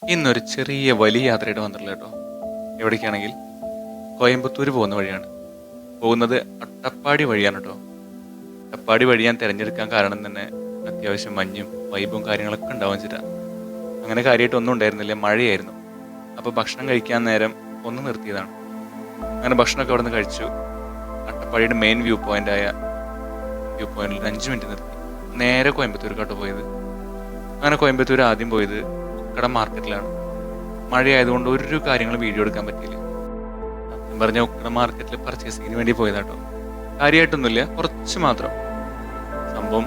ഇന്നൊരു ചെറിയ വലിയ യാത്രയായിട്ട് വന്നിട്ടില്ല കേട്ടോ. എവിടേക്കാണെങ്കിൽ കോയമ്പത്തൂർ പോകുന്ന വഴിയാണ്. പോകുന്നത് അട്ടപ്പാടി വഴിയാണ് കേട്ടോ. അട്ടപ്പാടി വഴി ഞാൻ തിരഞ്ഞെടുക്കാൻ കാരണം തന്നെ അത്യാവശ്യം മഞ്ഞും വൈബും കാര്യങ്ങളൊക്കെ ഉണ്ടാവാൻ വെച്ചിട്ടാ. അങ്ങനെ കാര്യമായിട്ടൊന്നും ഉണ്ടായിരുന്നില്ല, മഴയായിരുന്നു. അപ്പോൾ ഭക്ഷണം കഴിക്കാൻ നേരം ഒന്ന് നിർത്തിയതാണ്. അങ്ങനെ ഭക്ഷണമൊക്കെ അവിടെ നിന്ന് കഴിച്ചു. അട്ടപ്പാടിയുടെ മെയിൻ വ്യൂ പോയിന്റിൽ 5 മിനിറ്റ് നിർത്തി നേരെ കോയമ്പത്തൂർക്കാട്ടോ പോയത്. അങ്ങനെ കോയമ്പത്തൂർ ആദ്യം പോയത് ഉക്കട മാർക്കറ്റിലാണ്. മഴയായതുകൊണ്ട് ഒരു കാര്യങ്ങളും വീഡിയോ എടുക്കാൻ പറ്റിയില്ല. പറഞ്ഞ ഉക്കട മാർക്കറ്റിൽ പർച്ചേസിങ്ങിന് വേണ്ടി പോയതാട്ടോ. കാര്യമായിട്ടൊന്നുമില്ല, കുറച്ച് മാത്രം. സംഭവം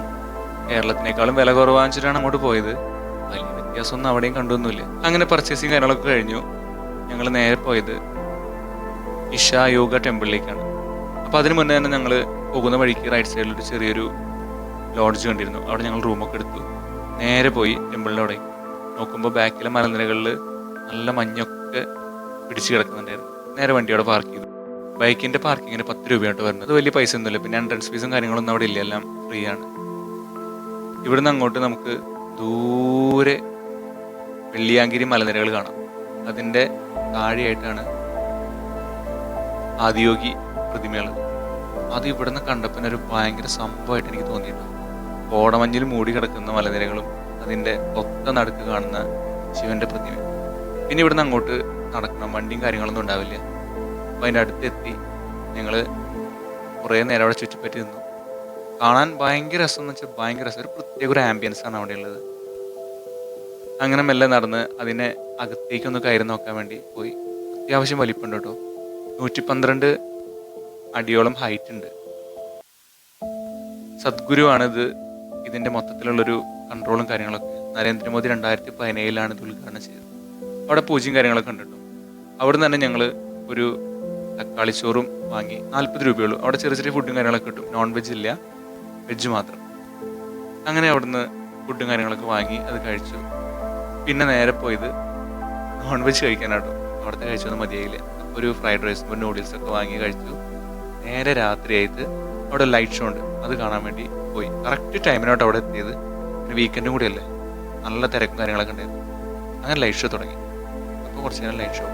കേരളത്തിനേക്കാളും വില കുറവാഞ്ചിട്ടാണ് അങ്ങോട്ട് പോയത്. വലിയ വ്യത്യാസമൊന്നും അവിടെയും കണ്ടൊന്നുമില്ല. അങ്ങനെ പർച്ചേസിങ് കാര്യങ്ങളൊക്കെ കഴിഞ്ഞു. ഞങ്ങൾ നേരെ പോയത് ഇഷ യോഗ ടെമ്പിളിലേക്കാണ്. അപ്പോൾ അതിന് മുന്നേ തന്നെ ഞങ്ങൾ പോകുന്ന വഴിക്ക് റൈറ്റ് സൈഡിലൊരു ചെറിയൊരു ലോഡ്ജ് കണ്ടിരുന്നു. അവിടെ ഞങ്ങൾ റൂമൊക്കെ എടുത്തു. നേരെ പോയി ടെമ്പിളിൻ്റെ അവിടെ നോക്കുമ്പോൾ ബാക്കിലെ മലനിരകളിൽ നല്ല മഞ്ഞൊക്കെ പിടിച്ച് കിടക്കുന്നുണ്ടായിരുന്നു. നേരെ വണ്ടി അവിടെ പാർക്ക് ചെയ്തു. ബൈക്കിൻ്റെ പാർക്കിങ്ങിന് 10 രൂപയായിട്ട് വരുന്നത്. വലിയ പൈസ ഒന്നുമില്ല. പിന്നെ എൻട്രൻസ് ഫീസും കാര്യങ്ങളൊന്നും അവിടെ ഇല്ല, എല്ലാം ഫ്രീ ആണ്. ഇവിടുന്ന് അങ്ങോട്ട് നമുക്ക് ദൂരെ വെള്ളിയാങ്കിരി മലനിരകൾ കാണാം. അതിൻ്റെ താഴെയായിട്ടാണ് ആദിയോഗി പ്രതിമയുള്ളത്. അത് ഇവിടുന്ന് കണ്ടപ്പോൾ ഒരു ഭയങ്കര സംഭവമായിട്ട് എനിക്ക് തോന്നിയിട്ടുണ്ട്. കോടമഞ്ഞിൽ മൂടി കിടക്കുന്ന മലനിരകളും അതിൻ്റെ ഒത്ത നടുക്ക് കാണുന്ന ശിവന്റെ പ്രതിമ. പിന്നെ ഇവിടുന്ന് അങ്ങോട്ട് നടക്കണം, വണ്ടിയും കാര്യങ്ങളൊന്നും ഉണ്ടാവില്ല. അപ്പോൾ അതിൻ്റെ അടുത്തെത്തി ഞങ്ങൾ കുറേ നേരം അവിടെ ചുറ്റിപ്പറ്റി നിന്നു. കാണാൻ ഭയങ്കര രസം എന്ന് വെച്ചാൽ ഭയങ്കര രസം. ഒരു പ്രത്യേക ഒരു ആംബിയൻസാണ് അവിടെ ഉള്ളത്. അങ്ങനെ മെല്ലെ നടന്ന് അതിനെ അകത്തേക്കൊന്ന് കയറി നോക്കാൻ വേണ്ടി പോയി. അത്യാവശ്യം വലിപ്പമുണ്ട് കേട്ടോ. 112 അടിയോളം ഹൈറ്റ് ഉണ്ട്. സദ്ഗുരുവാണിത് ഇതിൻ്റെ മൊത്തത്തിലുള്ളൊരു കൺട്രോളും കാര്യങ്ങളൊക്കെ. നരേന്ദ്രമോദി 2017 ഇത് ഉദ്ഘാടനം ചെയ്തത്. അവിടെ പൂജയും കാര്യങ്ങളൊക്കെ ഉണ്ട് കേട്ടോ. അവിടെ നിന്ന് തന്നെ ഞങ്ങൾ ഒരു തക്കാളിച്ചോറും വാങ്ങി. 40 രൂപയുള്ളൂ. അവിടെ ചെറിയ ചെറിയ ഫുഡും കാര്യങ്ങളൊക്കെ കിട്ടും. നോൺ വെജ് ഇല്ല, വെജ് മാത്രം. അങ്ങനെ അവിടുന്ന് ഫുഡും കാര്യങ്ങളൊക്കെ വാങ്ങി അത് കഴിച്ചു. പിന്നെ നേരെ പോയത് നോൺ വെജ് കഴിക്കാനാട്ടോ. അവിടുത്തെ കഴിച്ചൊന്നും മതിയായില്ല. അപ്പോൾ ഒരു ഫ്രൈഡ് റൈസും നൂഡിൽസൊക്കെ വാങ്ങി കഴിച്ചു. നേരെ രാത്രിയായിട്ട് അവിടെ ലൈറ്റ് ഷോ ഉണ്ട്, അത് കാണാൻ വേണ്ടി പോയി. കറക്റ്റ് ടൈമിനോട്ട് അവിടെ എത്തിയത്. പിന്നെ വീക്കെൻഡും കൂടി അല്ലേ, നല്ല തിരക്കും കാര്യങ്ങളൊക്കെ ഉണ്ടായിരുന്നു. അങ്ങനെ ലൈറ്റ് ഷോ തുടങ്ങി. അപ്പോൾ കുറച്ച് നേരം light show.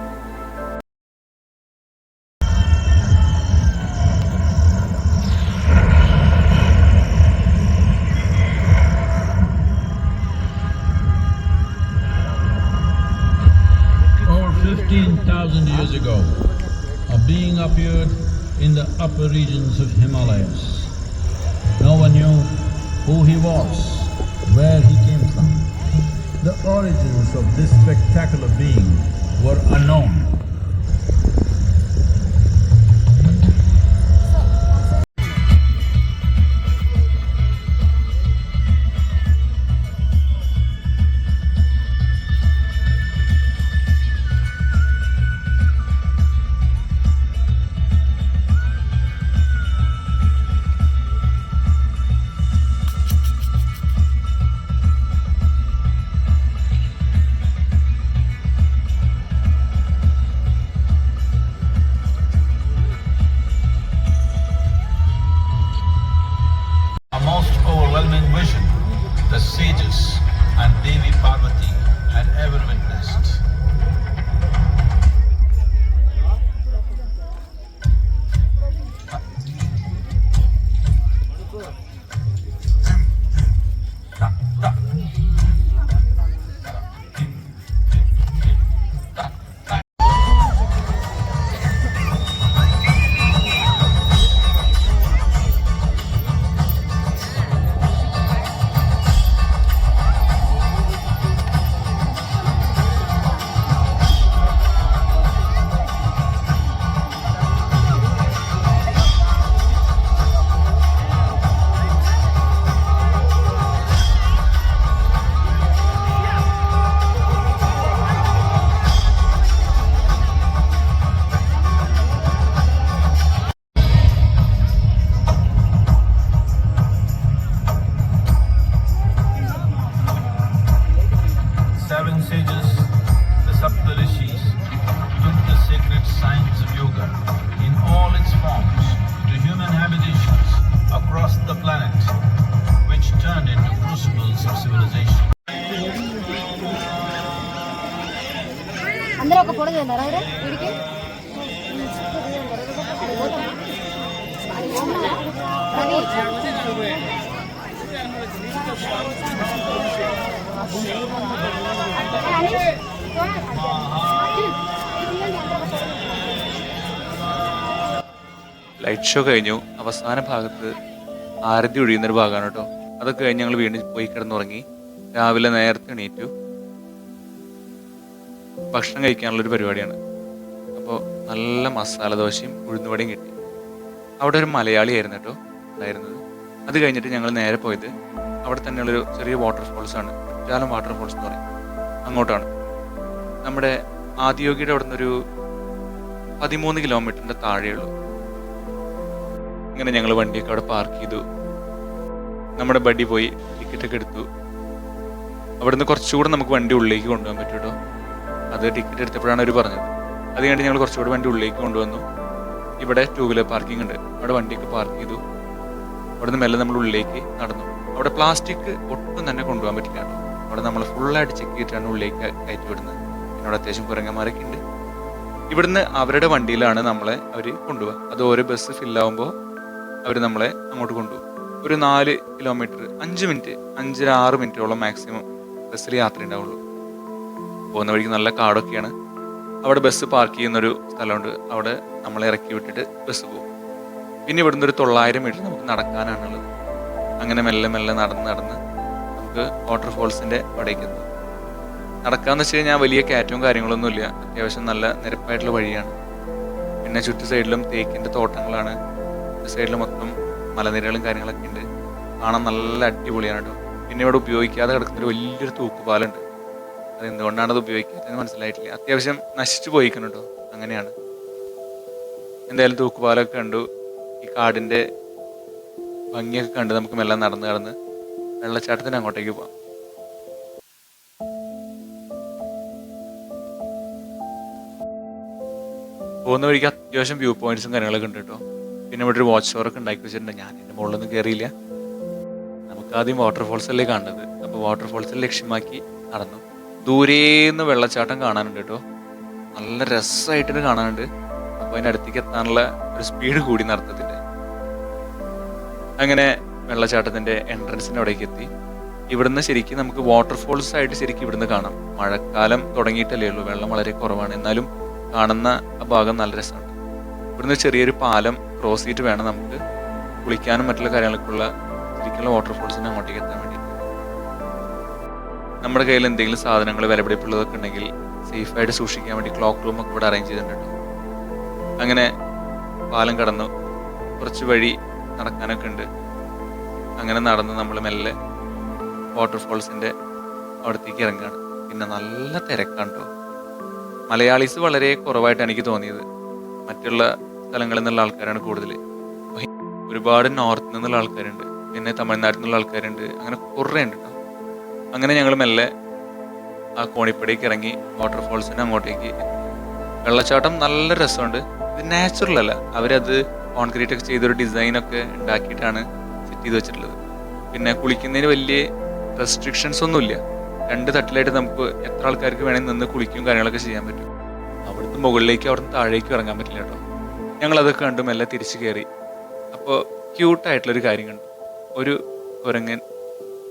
Over 15,000 years ago, a being appeared in the upper regions of Himalayas. No one knew who he was, where he came from. The origins of this spectacular being were unknown. A most overwhelming vision the sages and Devi Parvati had ever witnessed. Seven sages, the Saptarishis, took the sacred science of yoga in all its forms to human habitations across the planet, which turned into crucibles of civilization. అందరూ ఒక photo చేద్దారా వీడికి light show കഴിഞ്ഞു. അവസാന ഭാഗത്ത് ആരതി ഒഴിയുന്നൊരു ഭാഗമാണ് കേട്ടോ. അതൊക്കെ കഴിഞ്ഞ് ഞങ്ങൾ വീണ്ടും പോയി കിടന്നുറങ്ങി. രാവിലെ നേരത്തെ എണീറ്റു. ഭക്ഷണം കഴിക്കാനുള്ളൊരു പരിപാടിയാണ്. അപ്പോൾ നല്ല മസാല ദോശയും ഉഴുന്നുവടയും കിട്ടി. അവിടെ ഒരു മലയാളിയായിരുന്നു കേട്ടോ ഉണ്ടായിരുന്നത്. അത് കഴിഞ്ഞിട്ട് ഞങ്ങൾ നേരെ പോയത് അവിടെ തന്നെയുള്ളൊരു ചെറിയ വാട്ടർഫോൾസ് ആണ്, കുറ്റാലം വാട്ടർഫോൾസ് എന്ന് പറയും. അങ്ങോട്ടാണ്. നമ്മുടെ ആദിയോഗിയുടെ അവിടെ നിന്നൊരു 13 കിലോമീറ്ററിൻ്റെ താഴെയുള്ളൂ. ഇങ്ങനെ ഞങ്ങൾ വണ്ടിയൊക്കെ അവിടെ പാർക്ക് ചെയ്തു. നമ്മുടെ ബഡി പോയി ടിക്കറ്റൊക്കെ എടുത്തു. അവിടുന്ന് കുറച്ചുകൂടെ നമുക്ക് വണ്ടി ഉള്ളിലേക്ക് കൊണ്ടുപോകാൻ പറ്റും കേട്ടോ. അത് ടിക്കറ്റ് എടുത്തപ്പോഴാണ് അവർ പറഞ്ഞത്. അത് കഴിഞ്ഞിട്ട് ഞങ്ങൾ കുറച്ചുകൂടെ വണ്ടി ഉള്ളിലേക്ക് കൊണ്ടുവന്നു. ഇവിടെ 2 വീലർ പാർക്കിംഗ് ഉണ്ട്. അവിടെ വണ്ടിയൊക്കെ പാർക്ക് ചെയ്തു. അവിടെ നിന്ന് മെല്ലെ നമ്മൾ ഉള്ളിലേക്ക് നടന്നു. അവിടെ പ്ലാസ്റ്റിക് ഒട്ടും തന്നെ കൊണ്ടുപോകാൻ പറ്റില്ല കേട്ടോ. അവിടെ നമ്മൾ ഫുള്ളായിട്ട് ചെക്ക് ചെയ്തിട്ടാണ് ഉള്ളിലേക്ക് കയറ്റി വിടുന്നത്. പിന്നെ അവിടെ അത്യാവശ്യം കുരങ്ങന്മാരൊക്കെ ഉണ്ട്. ഇവിടുന്ന് അവരുടെ വണ്ടിയിലാണ് നമ്മളെ അവർ കൊണ്ടുപോകുക. അത് ഓരോ ബസ് ഫില്ലാവുമ്പോൾ അവർ നമ്മളെ അങ്ങോട്ട് കൊണ്ടുപോകും. ഒരു 4 കിലോമീറ്റർ 5 മിനിറ്റ് 5-6 മിനിറ്റോളം മാക്സിമം ബസ്സിൽ യാത്ര ഉണ്ടാവുള്ളൂ. പോകുന്ന വഴിക്ക് നല്ല കാടൊക്കെയാണ്. അവിടെ ബസ് പാർക്ക് ചെയ്യുന്നൊരു സ്ഥലമുണ്ട്. അവിടെ നമ്മളെ ഇറക്കി വിട്ടിട്ട് ബസ് പോകും. പിന്നെ ഇവിടുന്ന് ഒരു 900 മീറ്റർ നമുക്ക് നടക്കാനാണുള്ളത്. അങ്ങനെ മെല്ലെ മെല്ലെ നടന്ന് നമുക്ക് വാട്ടർഫോൾസിൻ്റെ അവിടേക്ക് എത്തും. നടക്കാമെന്ന് വെച്ച് കഴിഞ്ഞാൽ വലിയ കയറ്റവും കാര്യങ്ങളൊന്നുമില്ല. അത്യാവശ്യം നല്ല നിരപ്പായിട്ടുള്ള വഴിയാണ്. പിന്നെ ചുറ്റു സൈഡിലും തേക്കിൻ്റെ തോട്ടങ്ങളാണ്. സൈഡിൽ മൊത്തം മലനിരകളും കാര്യങ്ങളൊക്കെ ഉണ്ട്. കാണാൻ നല്ല അടിപൊളിയാണ് കേട്ടോ. പിന്നെ ഇവിടെ ഉപയോഗിക്കാതെ കിടക്കുന്നൊരു വലിയൊരു തൂക്കുപാലുണ്ട്. അത് എന്തുകൊണ്ടാണ് അത് ഉപയോഗിക്കാത്തതെന്ന് മനസ്സിലായിട്ടില്ല. അത്യാവശ്യം നശിച്ചു പോയിക്കണം കേട്ടോ. അങ്ങനെയാണ്. എന്തായാലും തൂക്കുപാലൊക്കെ കണ്ടു. ഈ കാടിൻ്റെ ഭംഗിയൊക്കെ കണ്ട് നമുക്ക് മെല്ലെ നടന്ന് വെള്ളച്ചാട്ടത്തിന് അങ്ങോട്ടേക്ക് പോകാം. പോകുന്ന വഴിക്ക് അത്യാവശ്യം വ്യൂ പോയിന്റ്സും കാര്യങ്ങളൊക്കെ ഉണ്ട് കേട്ടോ. പിന്നെ ഇവിടെ ഒരു വാച്ച് ടവറൊക്കെ ഉണ്ടാക്കി വെച്ചിട്ടുണ്ട്. ഞാൻ എൻ്റെ മുകളിലൊന്നും കയറിയില്ല. നമുക്ക് ആദ്യം വാട്ടർഫോൾസ് അല്ലേ കാണുന്നത്. അപ്പോൾ വാട്ടർഫോൾസിൽ ലക്ഷ്യമാക്കി നടന്നു. ദൂരേന്ന് വെള്ളച്ചാട്ടം കാണാനുണ്ട് കേട്ടോ. നല്ല രസമായിട്ടൊരു കാണാനുണ്ട്. അപ്പോൾ അതിൻ്റെ അടുത്തേക്ക് എത്താനുള്ള ഒരു സ്പീഡ് കൂടി നടത്തത്തിൻ്റെ. അങ്ങനെ വെള്ളച്ചാട്ടത്തിൻ്റെ എൻട്രൻസിൻ്റെ അവിടേക്ക് എത്തി. ഇവിടുന്ന് ശരിക്കും നമുക്ക് വാട്ടർഫോൾസ് ആയിട്ട് ശരിക്കും ഇവിടുന്ന് കാണാം. മഴക്കാലം തുടങ്ങിയിട്ടല്ലേ ഉള്ളൂ. വെള്ളം വളരെ കുറവാണ്. എന്നാലും കാണുന്ന ആ ഭാഗം നല്ല രസമാണ്. ഇവിടുന്ന് ചെറിയൊരു പാലം ക്രോസ് ചെയ്തിട്ട് വേണം നമുക്ക് കുളിക്കാനും മറ്റുള്ള കാര്യങ്ങൾക്കുള്ള ശരിക്കുള്ള വാട്ടർഫോൾസിന് അങ്ങോട്ടേക്ക് എത്താൻ വേണ്ടി. നമ്മുടെ കയ്യിൽ എന്തെങ്കിലും സാധനങ്ങൾ വിലപിടിപ്പുള്ളതൊക്കെ ഉണ്ടെങ്കിൽ സേഫായിട്ട് സൂക്ഷിക്കാൻ വേണ്ടി ക്ലോക്ക് റൂമൊക്കെ ഇവിടെ അറേഞ്ച് ചെയ്തിട്ടുണ്ട്. അങ്ങനെ പാലം കടന്നു. കുറച്ച് വഴി നടക്കാനൊക്കെ ഉണ്ട്. അങ്ങനെ നടന്ന് നമ്മൾ മെല്ലെ വാട്ടർഫോൾസിൻ്റെ അവിടത്തേക്ക് ഇറങ്ങുകയാണ്. പിന്നെ നല്ല തിരക്കാണ് കേട്ടോ. മലയാളീസ് വളരെ കുറവായിട്ട് എനിക്ക് തോന്നിയത്. മറ്റുള്ള സ്ഥലങ്ങളിൽ നിന്നുള്ള ആൾക്കാരാണ് കൂടുതൽ. ഒരുപാട് നോർത്തിൽ നിന്നുള്ള ആൾക്കാരുണ്ട്. പിന്നെ തമിഴ്നാട്ടിൽ നിന്നുള്ള ആൾക്കാരുണ്ട്. അങ്ങനെ കുറേ ഉണ്ട് കേട്ടോ. അങ്ങനെ ഞങ്ങൾ മെല്ലെ ആ കോണിപ്പടിക്ക് ഇറങ്ങി വാട്ടർഫോൾസിന് അങ്ങോട്ടേക്ക്. വെള്ളച്ചാട്ടം നല്ല രസമുണ്ട്. ഇത് നാച്ചുറൽ അല്ല. അവരത് കോൺക്രീറ്റ് ഒക്കെ ചെയ്തൊരു ഡിസൈനൊക്കെ ഉണ്ടാക്കിയിട്ടാണ് സെറ്റ് ചെയ്ത് വെച്ചിട്ടുള്ളത്. പിന്നെ കുളിക്കുന്നതിന് വലിയ റെസ്ട്രിക്ഷൻസ് ഒന്നുമില്ല. 2 തട്ടിലായിട്ട് നമുക്ക് എത്ര ആൾക്കാർക്ക് വേണമെങ്കിൽ നിന്ന് കുളിക്കും കാര്യങ്ങളൊക്കെ ചെയ്യാൻ പറ്റും. അവിടുന്ന് മുകളിലേക്ക് അവിടുന്ന് താഴേക്കും ഇറങ്ങാൻ പറ്റില്ല കേട്ടോ. ഞങ്ങളതൊക്കെ കണ്ടു മെല്ലെ തിരിച്ചു കയറി. അപ്പോൾ ക്യൂട്ടായിട്ടുള്ളൊരു കാര്യം കണ്ടു. ഒരു കുരങ്ങൻ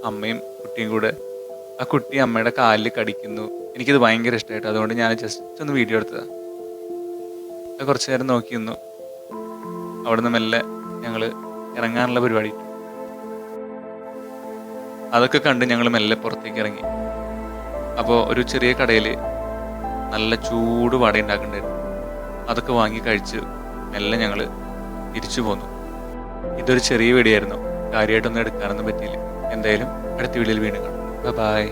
അമ്മയും കുട്ടിയും കൂടെ. ആ കുട്ടി അമ്മയുടെ കാലിൽ കടിക്കുന്നു. എനിക്കിത് ഭയങ്കര ഇഷ്ടമായിട്ട്. അതുകൊണ്ട് ഞാൻ ജസ്റ്റ് ഒന്ന് വീഡിയോ എടുത്തതാണ്. അത് കുറച്ച് നേരം നോക്കി നിന്നു. അവിടുന്ന് മെല്ലെ ഞങ്ങൾ ഇറങ്ങാനുള്ള പരിപാടി. അതൊക്കെ കണ്ട് ഞങ്ങൾ മെല്ലെ പുറത്തേക്ക് ഇറങ്ങി. അപ്പോൾ ഒരു ചെറിയ കടയിൽ നല്ല ചൂട് വട ഉണ്ടാക്കുന്നുണ്ടായിരുന്നു. അതൊക്കെ വാങ്ങി കഴിച്ച് മെല്ലെ ഞങ്ങൾ തിരിച്ചു പോന്നു. ഇതൊരു ചെറിയ വീഡിയോ ആയിരുന്നു. കാര്യമായിട്ടൊന്നും എടുക്കാനൊന്നും പറ്റിയില്ല. എന്തായാലും അടുത്ത വീഡിയോയിൽ വീണ്ടും കാണാം. ബൈ.